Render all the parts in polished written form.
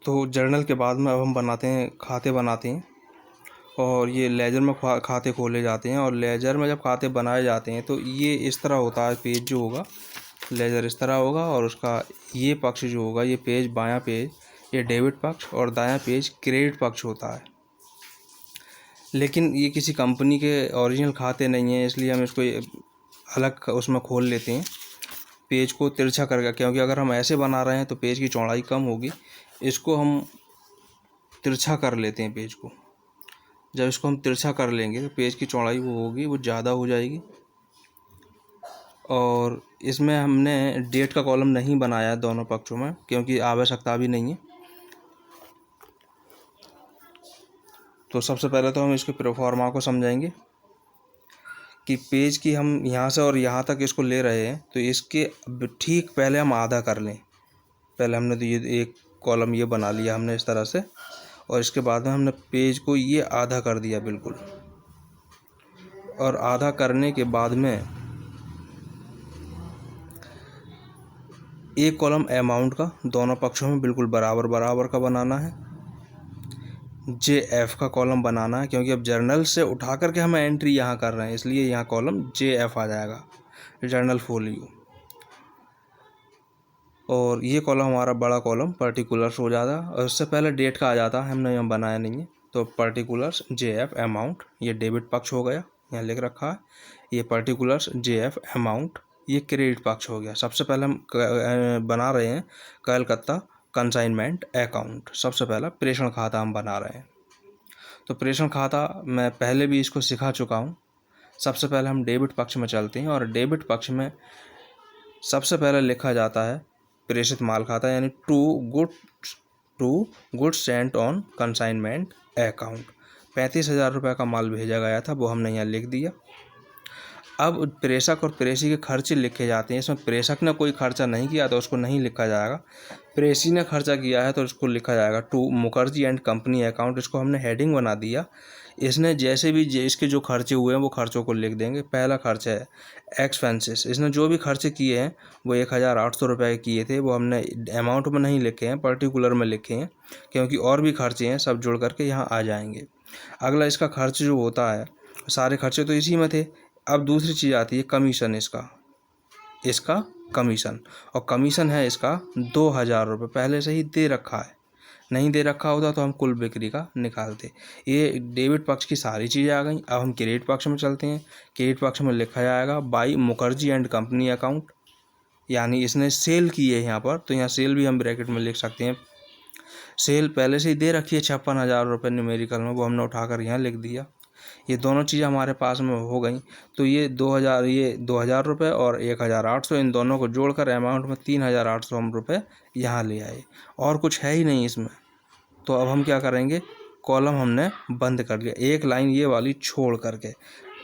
तो जर्नल के बाद में अब हम बनाते हैं, खाते बनाते हैं। और ये लेजर में खाते खोले जाते हैं। और लेजर में जब खाते बनाए जाते हैं तो ये इस तरह होता है, पेज जो होगा लेजर इस तरह होगा, और उसका ये पक्ष जो होगा, ये पेज बायां पेज ये डेबिट पक्ष और दायां पेज क्रेडिट पक्ष होता है। लेकिन ये किसी कंपनी के ओरिजिनल खाते नहीं हैं, इसलिए हम इसको अलग उसमें खोल लेते हैं, पेज को तिरछा करके। क्योंकि अगर हम ऐसे बना रहे हैं तो पेज की चौड़ाई कम होगी, इसको हम तिरछा कर लेते हैं पेज को। जब इसको हम तिरछा कर लेंगे तो पेज की चौड़ाई वो होगी, वो ज़्यादा हो जाएगी। और इसमें हमने डेट का कॉलम नहीं बनाया है दोनों पक्षों में, क्योंकि आवश्यकता भी नहीं है। तो सबसे पहले तो हम इसके प्रोफार्मा को समझाएंगे कि पेज की हम यहाँ से और यहाँ तक इसको ले रहे हैं, तो इसके ठीक पहले हम आधा कर लें। पहले हमने तो ये एक कॉलम ये बना लिया हमने इस तरह से, और इसके बाद में हमने पेज को ये आधा कर दिया बिल्कुल। और आधा करने के बाद में एक कॉलम अमाउंट का दोनों पक्षों में बिल्कुल बराबर बराबर का बनाना है। JF का कॉलम बनाना है, क्योंकि अब जर्नल से उठा करके हम एंट्री यहाँ कर रहे हैं, इसलिए यहाँ कॉलम JF आ जाएगा, जर्नल फोलियो। और ये कॉलम हमारा बड़ा कॉलम पर्टिकुलर्स हो जाता है, और उससे पहले डेट का आ जाता है, हमने यहाँ बनाया नहीं है। तो पर्टिकुलर्स JF अमाउंट ये डेबिट पक्ष हो गया, यहाँ लिख रखा है। ये पर्टिकुलर्स JF अमाउंट ये क्रेडिट पक्ष हो गया। सबसे पहले हम बना रहे हैं कलकत्ता कंसाइनमेंट अकाउंट। सबसे पहला प्रेषण खाता हम बना रहे हैं। तो प्रेषण खाता मैं पहले भी इसको सिखा चुका हूँ। सबसे पहले हम डेबिट पक्ष में चलते हैं, और डेबिट पक्ष में सबसे पहले लिखा जाता है प्रेषित माल खाता, यानी to goods sent on consignment account. 35,000 रुपये का माल भेजा गया था, वो हमने यहाँ लिख दिया। अब प्रेषक और प्रेषी के खर्चे लिखे जाते हैं। इसमें प्रेषक ने कोई खर्चा नहीं किया तो उसको नहीं लिखा जाएगा, प्रेषी ने खर्चा किया है तो उसको लिखा जाएगा। To Mukherjee and company account, इसको हमने हेडिंग बना दिया। इसने जैसे भी इसके जो खर्चे हुए हैं वो खर्चों को लिख देंगे। पहला खर्चा है एक्सपेंसेस, इसने जो भी खर्चे किए हैं वो 1,800 रुपये किए थे, वो हमने अमाउंट में नहीं लिखे हैं, पर्टिकुलर में लिखे हैं, क्योंकि और भी खर्चे हैं, सब जुड़ करके यहाँ आ जाएंगे। अगला इसका खर्च जो होता है, सारे खर्चे तो इसी में थे। अब दूसरी चीज़ आती है कमीशन, इसका कमीशन, और कमीशन है इसका 2,000 रुपये, पहले से ही दे रखा है। नहीं दे रखा होता तो हम कुल बिक्री का निकालते। ये डेबिट पक्ष की सारी चीज़ें आ गई। अब हम क्रेडिट पक्ष में चलते हैं। क्रेडिट पक्ष में लिखा जाएगा by Mukherjee and company account, यानी इसने सेल की है यहाँ पर, तो यहाँ सेल भी हम ब्रैकेट में लिख सकते हैं। सेल पहले से ही दे रखी है 56,000 रुपये न्यूमेरिकल में, वो हमने उठाकर यहाँ लिख दिया। ये दोनों चीज़ें हमारे पास में हो गई। तो ये 2,000 रुपये और 1,800, इन दोनों को जोड़कर अमाउंट में 3,800 हम रुपये यहाँ ले आए, और कुछ है ही नहीं इसमें। तो अब हम क्या करेंगे, कॉलम हमने बंद कर लिया, एक लाइन ये वाली छोड़ करके।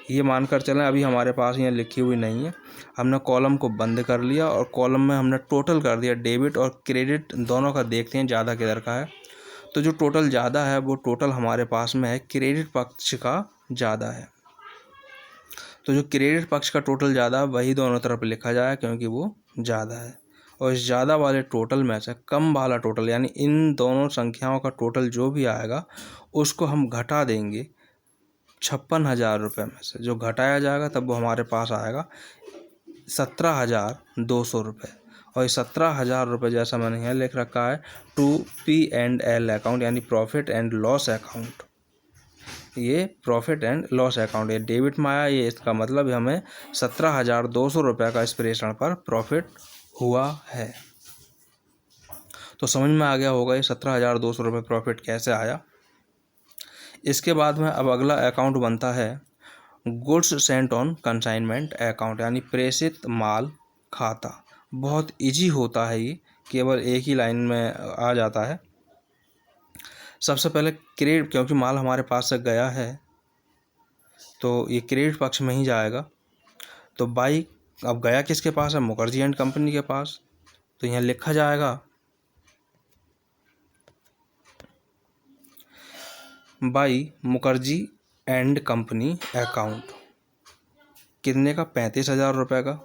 ये मानकर चलें अभी हमारे पास यहाँ लिखी हुई नहीं है, हमने कॉलम को बंद कर लिया, और कॉलम में हमने टोटल कर दिया डेबिट और क्रेडिट दोनों का। देखते हैं ज़्यादा किधर का है। तो जो टोटल ज़्यादा है वो टोटल हमारे पास में है क्रेडिट पक्ष का ज़्यादा है। तो जो क्रेडिट पक्ष का टोटल ज़्यादा वही दोनों तरफ लिखा जाए, क्योंकि वो ज़्यादा है। और इस ज़्यादा वाले टोटल में से कम वाला टोटल, यानी इन दोनों संख्याओं का टोटल जो भी आएगा उसको हम घटा देंगे 56,000 रुपये में से। जो घटाया जाएगा तब वो हमारे पास आएगा 17,200 रुपये। और इस 17,000 रुपये जैसा मैंने यहाँ लिख रखा है टू P&L अकाउंट, यानी प्रॉफिट एंड लॉस अकाउंट। ये प्रॉफिट एंड लॉस अकाउंट, ये डेबिट में आया, ये इसका मतलब हमें 17,200 रुपये का इस प्रेषण पर प्रॉफिट हुआ है। तो समझ में आ गया होगा ये 17,200 रुपये प्रॉफिट कैसे आया। इसके बाद में अब अगला अकाउंट बनता है goods sent on consignment account, यानी प्रेषित माल खाता। बहुत इजी होता है ये, केवल एक ही लाइन में आ जाता है। सबसे पहले क्रेडिट, क्योंकि माल हमारे पास से गया है तो ये क्रेडिट पक्ष में ही जाएगा। तो बाई, अब गया किसके पास है, मुखर्जी एंड कंपनी के पास, तो यहाँ लिखा जाएगा by Mukherjee and company account. कितने का, 35,000 रुपये का।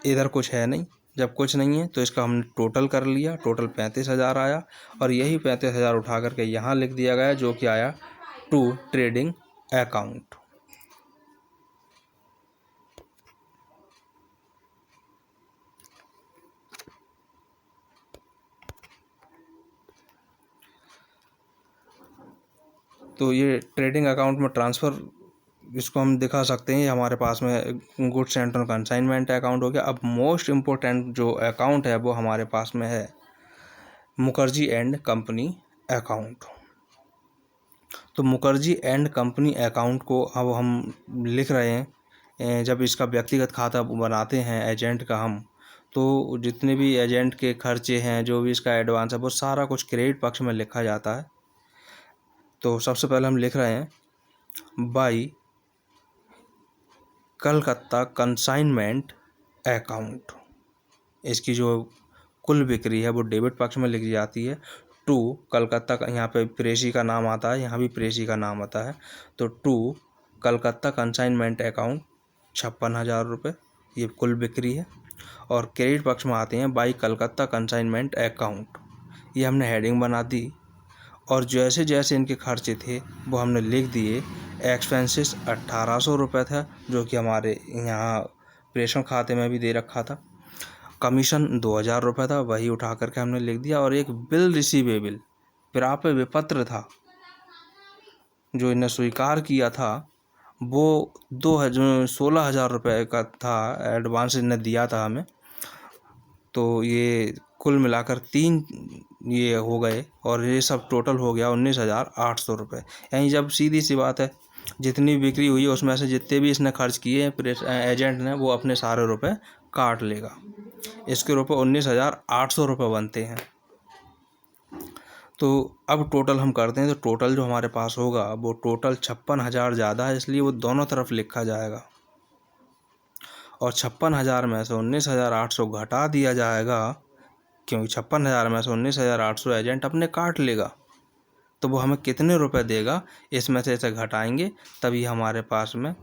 इधर कुछ है नहीं, जब कुछ नहीं है तो इसका हमने टोटल कर लिया, टोटल 35,000 आया और यही 35,000 उठा करके यहाँ लिख दिया गया, जो कि आया टू ट्रेडिंग अकाउंट। तो ये ट्रेडिंग अकाउंट में ट्रांसफ़र, इसको हम दिखा सकते हैं, ये हमारे पास में गुड्स एंड कंसाइनमेंट अकाउंट हो गया। अब मोस्ट इम्पोर्टेंट जो अकाउंट है वो हमारे पास में है मुखर्जी एंड कंपनी अकाउंट। तो मुखर्जी एंड कंपनी अकाउंट को अब हम लिख रहे हैं। जब इसका व्यक्तिगत खाता बनाते हैं एजेंट का हम, तो जितने भी एजेंट के खर्चे हैं, जो भी इसका एडवांस है, वो सारा कुछ क्रेडिट पक्ष में लिखा जाता है। तो सबसे पहले हम लिख रहे हैं बाई कलकत्ता कंसाइनमेंट अकाउंट। इसकी जो कुल बिक्री है वो डेबिट पक्ष में लिखी जाती है। टू कलकत्ता का, यहाँ पे प्रेसी का नाम आता है, यहाँ भी प्रेसी का नाम आता है। तो टू कलकत्ता कंसाइनमेंट अकाउंट 56,000 रुपये, ये कुल बिक्री है। और क्रेडिट पक्ष में आते हैं बाई कलकत्ता कंसाइनमेंट अकाउंट, ये हमने हेडिंग बना दी। और जैसे जैसे इनके खर्चे थे वो हमने लिख दिए। एक्सपेंसेस 1,800 रुपये था, जो कि हमारे यहाँ प्रेषण खाते में भी दे रखा था। कमीशन 2,000 रुपये था, वही उठा करके हमने लिख दिया। और एक बिल रिसीवेबल, प्राप्य विपत्र था, जो इन्हें स्वीकार किया था, वो 16,000 रुपये का था, एडवांस इन्हें दिया था हमें। तो ये कुल मिलाकर 3 ये हो गए और ये सब टोटल हो गया 19,800 रुपये। यानी जब सीधी सी बात है, जितनी बिक्री हुई है उसमें से जितने भी इसने खर्च किए हैं एजेंट ने, वो अपने सारे रुपए काट लेगा। इसके रुपये 19,800 रुपये बनते हैं। तो अब टोटल हम करते हैं, तो टोटल जो हमारे पास होगा वो टोटल 56,000 ज़्यादा है, इसलिए वो दोनों तरफ लिखा जाएगा। और 56,000 में से 19,800 घटा दिया जाएगा, क्योंकि 56,000 में से 19,800 एजेंट अपने काट लेगा। तो वो हमें कितने रुपए देगा, इसमें से इसे घटाएंगे, तभी हमारे पास में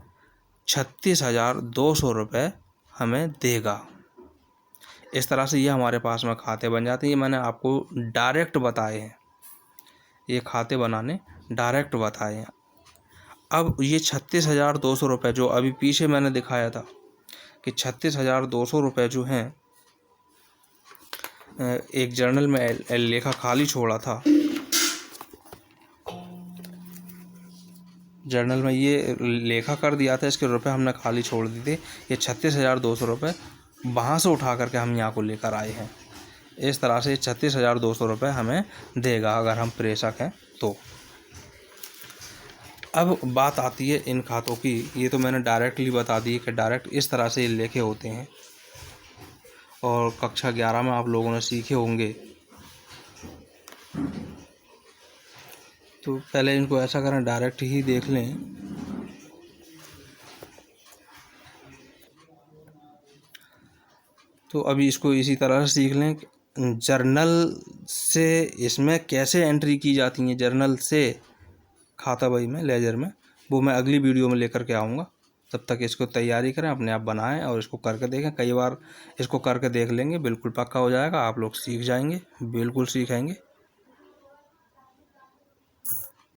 36,200 रुपये हमें देगा। इस तरह से ये हमारे पास में खाते बन जाते हैं। ये मैंने आपको डायरेक्ट बताए हैं, ये खाते बनाने डायरेक्ट बताए हैं। अब ये 36,200 रुपये जो अभी पीछे मैंने दिखाया था कि 36,200 रुपये जो हैं, एक जर्नल में लेखा खाली छोड़ा था, जर्नल में ये लेखा कर दिया था, इसके रुपए हमने खाली छोड़ दिए थे। ये 36,200 रुपये वहाँ से उठा करके हम यहाँ को लेकर आए हैं। इस तरह से 36,200 रुपये हमें देगा अगर हम प्रेषक हैं तो। अब बात आती है इन खातों की। ये तो मैंने डायरेक्टली बता दी कि डायरेक्ट इस तरह से लेखे होते हैं, और कक्षा 11 में आप लोगों ने सीखे होंगे। तो पहले इनको ऐसा करें, डायरेक्ट ही देख लें। तो अभी इसको इसी तरह से सीख लें। जर्नल से इसमें कैसे एंट्री की जाती है, जर्नल से खाता बही में, लेजर में, वो मैं अगली वीडियो में लेकर के आऊँगा। तब तक इसको तैयारी करें, अपने आप बनाएं और इसको करके देखें। कई बार इसको करके देख लेंगे, बिल्कुल पक्का हो जाएगा, आप लोग सीख जाएंगे, बिल्कुल सीखेंगे।